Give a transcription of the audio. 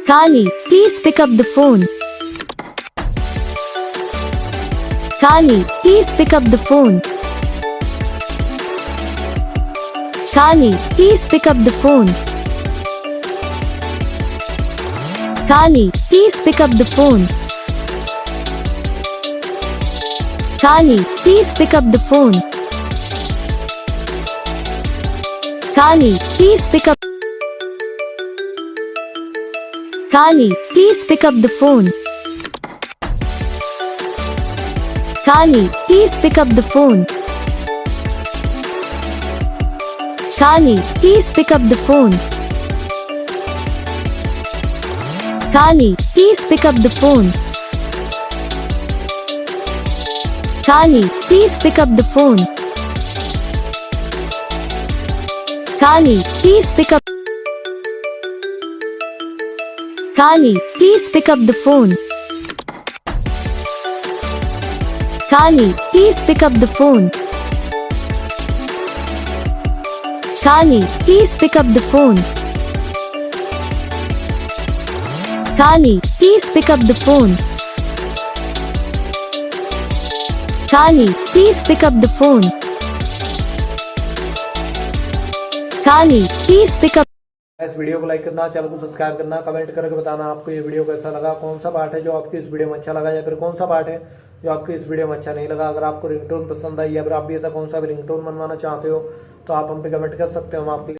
Kali, please pick up the phone. Kali, please pick up the phone. Kali, please pick up the phone. Kali, please pick up the phone. Kali, please pick up the phone. Kali, please pick up. Kali, please pick up the phone. Kali, please pick up the phone. Kali, please pick up the phone. Kali, please pick up the phone. Kali, please pick up the phone. Kali, please pick up. Kali, please pick up the phone. Kali, please pick up the phone. Kali, please pick up the phone. Kali, please pick up the phone. Kali, please pick up the phone. Kali, please pick up. इस video को like करना, channel को subscribe करना, comment करके बताना आपको ये video कैसा लगा, कौन सा पार्ट है जो आपको इस वीडियो में अच्छा लगा या फिर कौन सा पार्ट है जो आपको इस वीडियो में अच्छा नहीं लगा। अगर आपको रिंगटोन पसंद आई या फिर आप भी ऐसा कौन सा भी रिंगटोन बनवाना चाहते हो तो आप हम पे कमेंट कर सकते हो, हम आपके